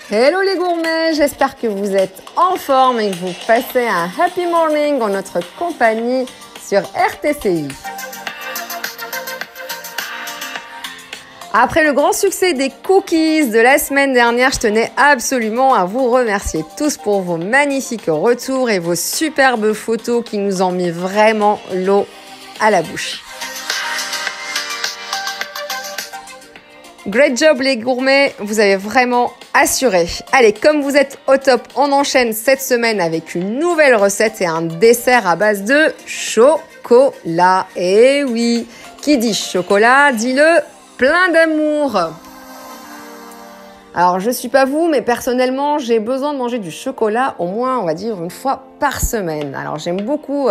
Hello les gourmets, j'espère que vous êtes en forme et que vous passez un happy morning en notre compagnie sur RTCI. Après le grand succès des cookies de la semaine dernière, je tenais absolument à vous remercier tous pour vos magnifiques retours et vos superbes photos qui nous ont mis vraiment l'eau à la bouche. Great job les gourmets, vous avez vraiment assuré. Allez, comme vous êtes au top, on enchaîne cette semaine avec une nouvelle recette et un dessert à base de chocolat. Et oui, qui dit chocolat, dit-le plein d'amour. Alors, je suis pas vous, mais personnellement, j'ai besoin de manger du chocolat au moins, on va dire, une fois par semaine. Alors, j'aime beaucoup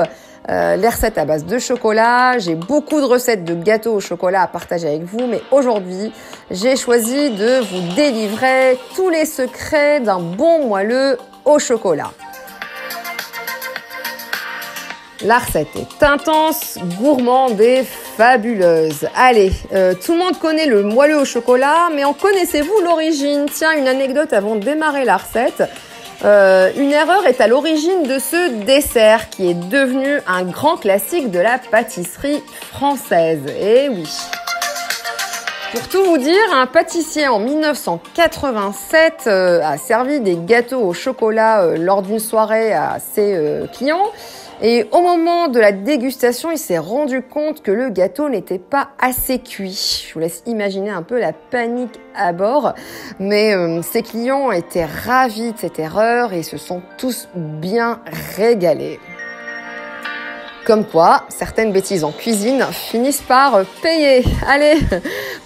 les recettes à base de chocolat. J'ai beaucoup de recettes de gâteaux au chocolat à partager avec vous, mais aujourd'hui, j'ai choisi de vous délivrer tous les secrets d'un bon moelleux au chocolat. La recette est intense, gourmande et fabuleuse. Allez, tout le monde connaît le moelleux au chocolat, mais en connaissez-vous l'origine? Tiens, une anecdote avant de démarrer la recette. Une erreur est à l'origine de ce dessert qui est devenu un grand classique de la pâtisserie française. Eh oui. Pour tout vous dire, un pâtissier en 1987 a servi des gâteaux au chocolat lors d'une soirée à ses clients. Et au moment de la dégustation, il s'est rendu compte que le gâteau n'était pas assez cuit. Je vous laisse imaginer un peu la panique à bord. Mais ses clients étaient ravis de cette erreur et se sont tous bien régalés. Comme quoi, certaines bêtises en cuisine finissent par payer. Allez,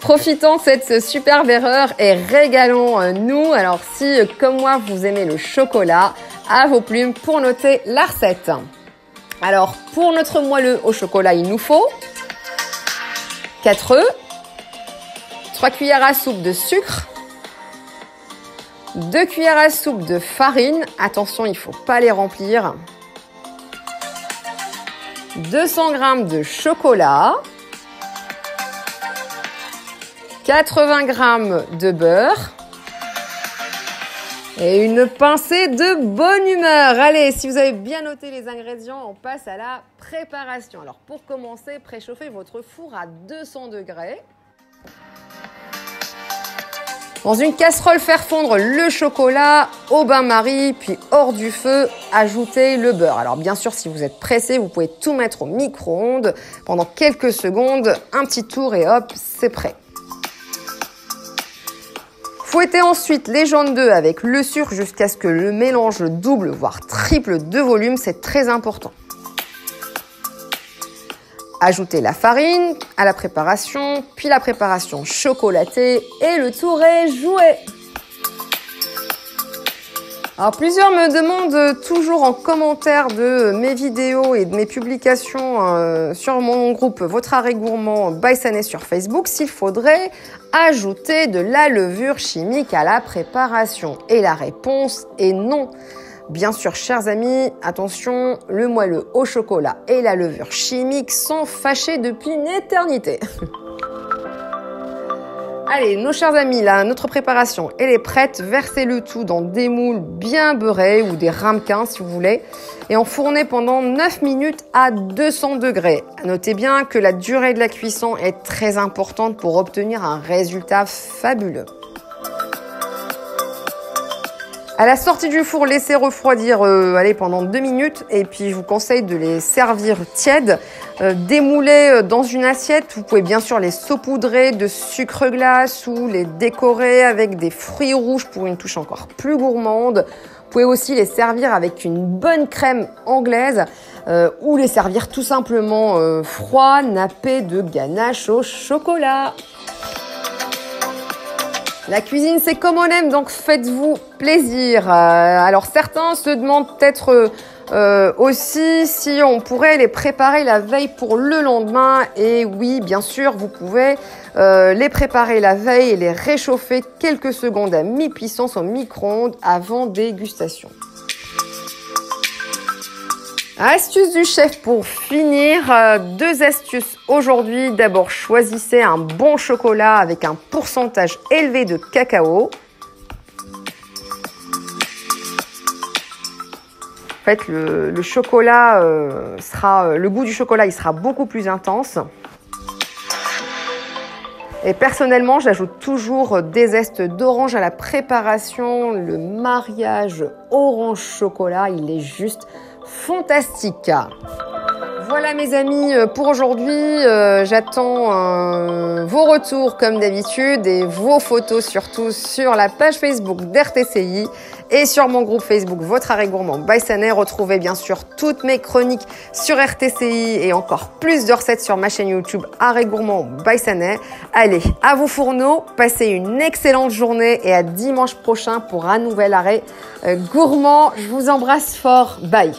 profitons de cette superbe erreur et régalons-nous. Alors si, comme moi, vous aimez le chocolat, à vos plumes pour noter la recette. Alors, pour notre moelleux au chocolat, il nous faut 4 œufs, 3 cuillères à soupe de sucre, 2 cuillères à soupe de farine. Attention, il ne faut pas les remplir. 200 g de chocolat, 80 g de beurre et une pincée de bonne humeur. Allez, si vous avez bien noté les ingrédients, on passe à la préparation. Alors pour commencer, préchauffez votre four à 200 degrés. Dans une casserole, faire fondre le chocolat au bain-marie, puis hors du feu, ajoutez le beurre. Alors bien sûr, si vous êtes pressé, vous pouvez tout mettre au micro-ondes pendant quelques secondes, un petit tour et hop, c'est prêt. Fouettez ensuite les jaunes d'œufs avec le sucre jusqu'à ce que le mélange double, voire triple de volume, c'est très important. Ajoutez la farine à la préparation, puis la préparation chocolatée et le tour est joué. Alors plusieurs me demandent toujours en commentaire de mes vidéos et de mes publications sur mon groupe Votre Arrêt Gourmand by Sané sur Facebook s'il faudrait ajouter de la levure chimique à la préparation. Et la réponse est non. Bien sûr, chers amis, attention, le moelleux au chocolat et la levure chimique sont fâchés depuis une éternité. Allez, nos chers amis, là, notre préparation, elle est prête. Versez le tout dans des moules bien beurrés ou des ramequins si vous voulez et enfournez pendant 9 minutes à 200 degrés. Notez bien que la durée de la cuisson est très importante pour obtenir un résultat fabuleux. À la sortie du four, laissez refroidir pendant 2 minutes et puis je vous conseille de les servir tièdes, démoulés dans une assiette. Vous pouvez bien sûr les saupoudrer de sucre glace ou les décorer avec des fruits rouges pour une touche encore plus gourmande. Vous pouvez aussi les servir avec une bonne crème anglaise ou les servir tout simplement froids, nappés de ganache au chocolat. La cuisine, c'est comme on aime, donc faites-vous plaisir. Alors certains se demandent peut-être aussi si on pourrait les préparer la veille pour le lendemain. Et oui, bien sûr, vous pouvez les préparer la veille et les réchauffer quelques secondes à mi-puissance au micro-ondes avant dégustation. Astuce du chef pour finir, 2 astuces aujourd'hui. D'abord, choisissez un bon chocolat avec un pourcentage élevé de cacao. fait, le chocolat le goût du chocolat, il sera beaucoup plus intense. Et personnellement, j'ajoute toujours des zestes d'orange à la préparation. Le mariage orange-chocolat, il est juste fantastique. Voilà mes amis pour aujourd'hui. J'attends vos retours comme d'habitude et vos photos surtout sur la page Facebook d'RTCI et sur mon groupe Facebook Votre Arrêt Gourmand by Sanet. Retrouvez bien sûr toutes mes chroniques sur RTCI et encore plus de recettes sur ma chaîne YouTube Arrêt Gourmand by Sanet. Allez, à vos fourneaux, passez une excellente journée et à dimanche prochain pour un nouvel arrêt gourmand. Je vous embrasse fort. Bye.